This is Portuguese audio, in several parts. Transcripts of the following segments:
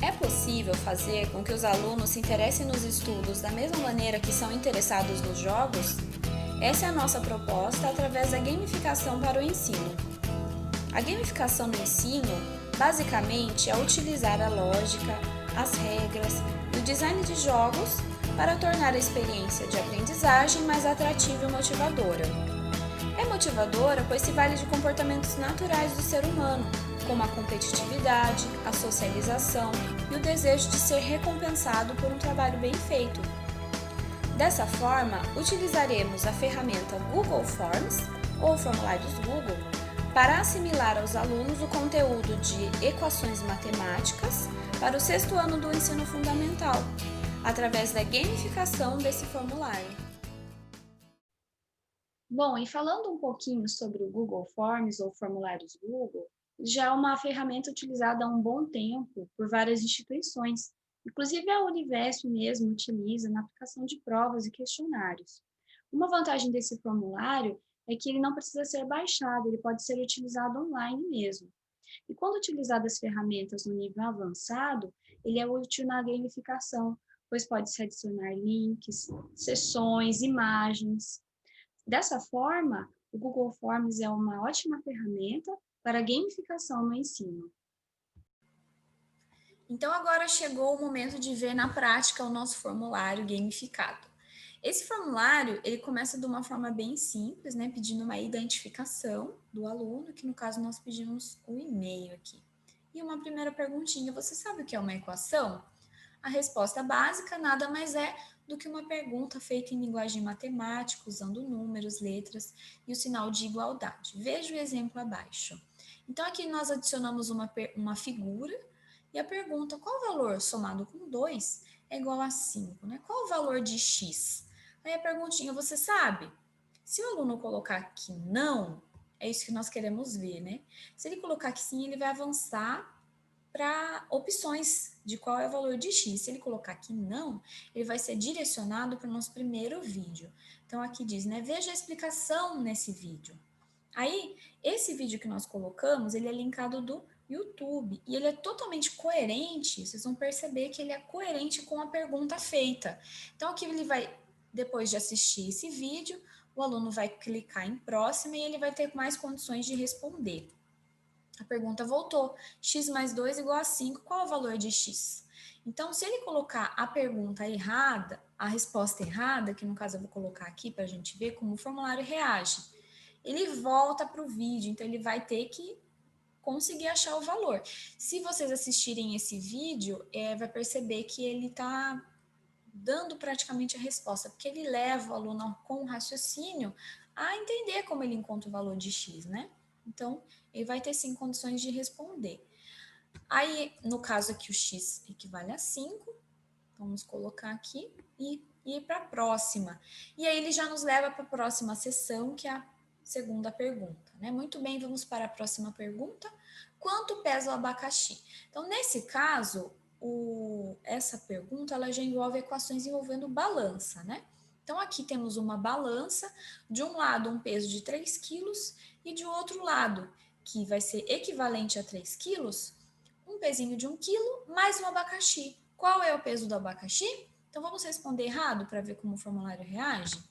É possível fazer com que os alunos se interessem nos estudos da mesma maneira que são interessados nos jogos? Essa é a nossa proposta através da gamificação para o ensino. A gamificação no ensino, basicamente, é utilizar a lógica, as regras e o design de jogos para tornar a experiência de aprendizagem mais atrativa e motivadora. É motivadora pois se vale de comportamentos naturais do ser humano, como a competitividade, a socialização e o desejo de ser recompensado por um trabalho bem feito. Dessa forma, utilizaremos a ferramenta Google Forms ou formulários Google para assimilar aos alunos o conteúdo de equações matemáticas para o sexto ano do ensino fundamental, através da gamificação desse formulário. Bom, e falando um pouquinho sobre o Google Forms ou formulários Google, já é uma ferramenta utilizada há um bom tempo por várias instituições. Inclusive a Universo mesmo utiliza na aplicação de provas e questionários. Uma vantagem desse formulário é que ele não precisa ser baixado, ele pode ser utilizado online mesmo. E quando utilizado as ferramentas no nível avançado, ele é útil na gamificação, pois pode-se adicionar links, sessões, imagens. Dessa forma, o Google Forms é uma ótima ferramenta para gamificação no ensino. Então agora chegou o momento de ver na prática o nosso formulário gamificado. Esse formulário, ele começa de uma forma bem simples, né, pedindo uma identificação do aluno, que no caso nós pedimos o e-mail aqui. E uma primeira perguntinha, você sabe o que é uma equação? A resposta básica nada mais é do que uma pergunta feita em linguagem matemática, usando números, letras e o sinal de igualdade. Veja o exemplo abaixo. Então, aqui nós adicionamos uma figura e a pergunta, qual valor somado com 2 é igual a 5? Né? Qual o valor de x? Aí a perguntinha, você sabe? Se o aluno colocar que não, é isso que nós queremos ver, né? Se ele colocar que sim, ele vai avançar para opções de qual é o valor de x. Se ele colocar que não, ele vai ser direcionado para o nosso primeiro vídeo. Então, aqui diz, né? Veja a explicação nesse vídeo. Aí, esse vídeo que nós colocamos, ele é linkado do YouTube e ele é totalmente coerente, vocês vão perceber que ele é coerente com a pergunta feita. Então, aqui ele vai, depois de assistir esse vídeo, o aluno vai clicar em próxima e ele vai ter mais condições de responder. A pergunta voltou, x mais 2 igual a 5, qual é o valor de x? Então, se ele colocar a pergunta errada, a resposta errada, que no caso eu vou colocar aqui para a gente ver como o formulário reage, ele volta para o vídeo, então ele vai ter que conseguir achar o valor. Se vocês assistirem esse vídeo, vai perceber que ele está dando praticamente a resposta, porque ele leva o aluno com o raciocínio a entender como ele encontra o valor de x, né? Então, ele vai ter sim condições de responder. Aí, no caso aqui, o x equivale a 5, vamos colocar aqui e ir para a próxima. E aí ele já nos leva para a próxima sessão, que é a segunda pergunta, né? Muito bem, vamos para a próxima pergunta. Quanto pesa o abacaxi? Então, nesse caso, essa pergunta ela já envolve equações envolvendo balança, né? Então, aqui temos uma balança, de um lado um peso de 3 quilos e de outro lado, que vai ser equivalente a 3 quilos, um pezinho de 1 quilo mais um abacaxi. Qual é o peso do abacaxi? Então, vamos responder errado para ver como o formulário reage?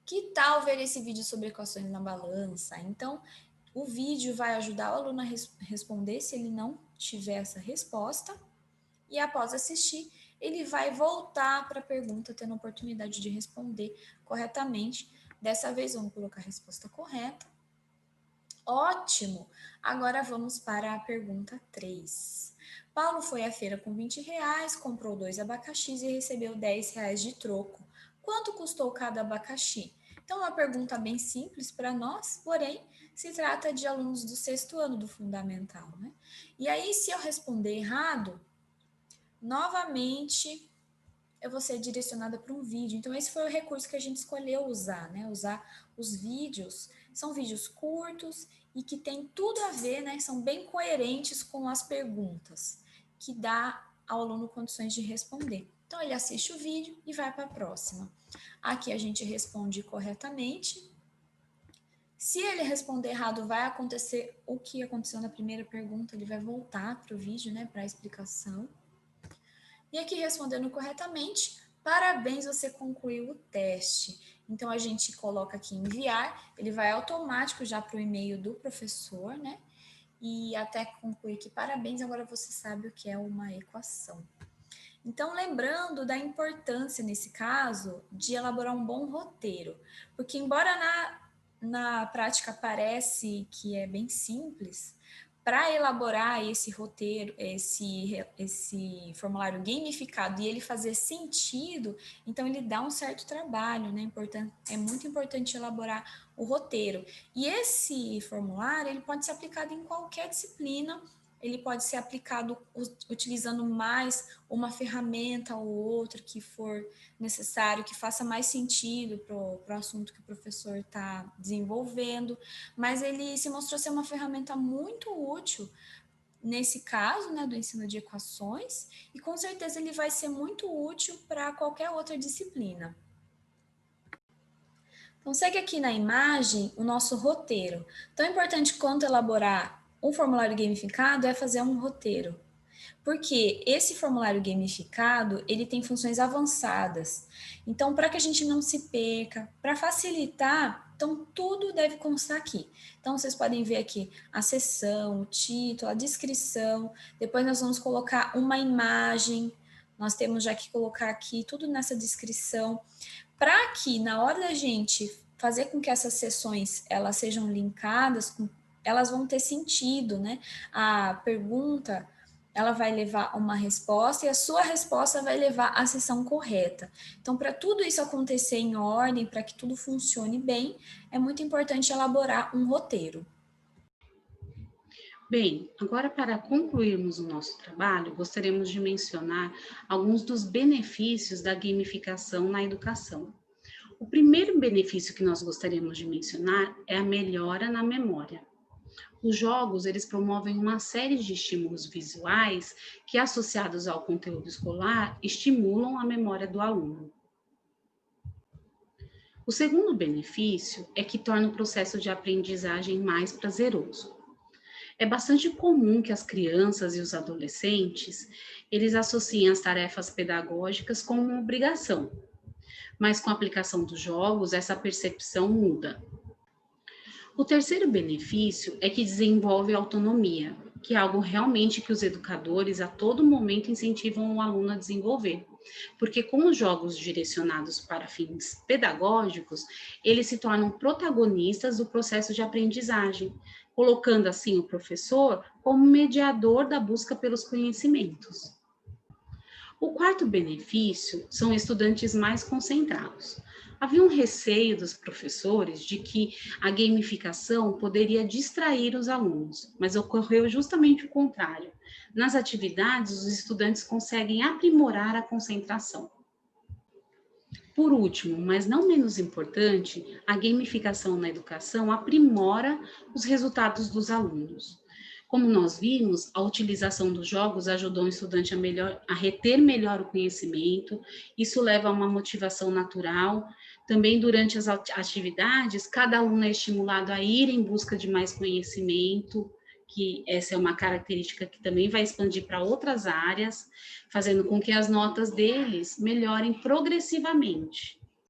Que tal ver esse vídeo sobre equações na balança? Então, o vídeo vai ajudar o aluno a responder se ele não tiver essa resposta. E após assistir, ele vai voltar para a pergunta, tendo a oportunidade de responder corretamente. Dessa vez, vamos colocar a resposta correta. Ótimo! Agora vamos para a pergunta 3. Paulo foi à feira com R$ 20, comprou 2 abacaxis e recebeu R$ 10 de troco. Quanto custou cada abacaxi? Então, uma pergunta bem simples para nós, porém, se trata de alunos do sexto ano do fundamental, né? E aí, se eu responder errado, novamente eu vou ser direcionada para um vídeo. Então, esse foi o recurso que a gente escolheu usar, né? Usar os vídeos. São vídeos curtos e que tem tudo a ver, né? São bem coerentes com as perguntas, que dá ao aluno condições de responder. Então, ele assiste o vídeo e vai para a próxima. Aqui a gente responde corretamente. Se ele responder errado, vai acontecer o que aconteceu na primeira pergunta, ele vai voltar para o vídeo, né, para a explicação. E aqui respondendo corretamente, parabéns, você concluiu o teste. Então a gente coloca aqui enviar, ele vai automático já para o e-mail do professor, né? E até concluir que parabéns, agora você sabe o que é uma equação. Então, lembrando da importância, nesse caso, de elaborar um bom roteiro, porque embora na prática parece que é bem simples, para elaborar esse roteiro, esse formulário gamificado e ele fazer sentido, então ele dá um certo trabalho, né? É muito importante elaborar o roteiro. E esse formulário, ele pode ser aplicado em qualquer disciplina, ele pode ser aplicado utilizando mais uma ferramenta ou outra que for necessário, que faça mais sentido para o assunto que o professor está desenvolvendo, mas ele se mostrou ser uma ferramenta muito útil nesse caso, né, do ensino de equações, e com certeza ele vai ser muito útil para qualquer outra disciplina. Então, segue aqui na imagem o nosso roteiro. Tão importante quanto elaborar um formulário gamificado é fazer um roteiro. Porque esse formulário gamificado, ele tem funções avançadas. Então, para que a gente não se perca, para facilitar, então tudo deve constar aqui. Então, vocês podem ver aqui a seção, o título, a descrição. Depois nós vamos colocar uma imagem. Nós temos já que colocar aqui tudo nessa descrição, para que na hora da gente fazer com que essas sessões elas sejam linkadas, elas vão ter sentido, né? A pergunta ela vai levar uma resposta e a sua resposta vai levar à sessão correta. Então, para tudo isso acontecer em ordem, para que tudo funcione bem, é muito importante elaborar um roteiro. Bem, agora para concluirmos o nosso trabalho, gostaríamos de mencionar alguns dos benefícios da gamificação na educação. O primeiro benefício que nós gostaríamos de mencionar é a melhora na memória. Os jogos, eles promovem uma série de estímulos visuais que, associados ao conteúdo escolar, estimulam a memória do aluno. O segundo benefício é que torna o processo de aprendizagem mais prazeroso. É bastante comum que as crianças e os adolescentes, eles associem as tarefas pedagógicas com uma obrigação, mas com a aplicação dos jogos, essa percepção muda. O terceiro benefício é que desenvolve autonomia, que é algo realmente que os educadores a todo momento incentivam o aluno a desenvolver, porque com os jogos direcionados para fins pedagógicos, eles se tornam protagonistas do processo de aprendizagem, colocando assim o professor como mediador da busca pelos conhecimentos. O quarto benefício são estudantes mais concentrados. Havia um receio dos professores de que a gamificação poderia distrair os alunos, mas ocorreu justamente o contrário. Nas atividades, os estudantes conseguem aprimorar a concentração. Por último, mas não menos importante, a gamificação na educação aprimora os resultados dos alunos. Como nós vimos, a utilização dos jogos ajudou o estudante a reter melhor o conhecimento, isso leva a uma motivação natural. Também durante as atividades, cada aluno é estimulado a ir em busca de mais conhecimento, que essa é uma característica que também vai expandir para outras áreas, fazendo com que as notas deles melhorem progressivamente.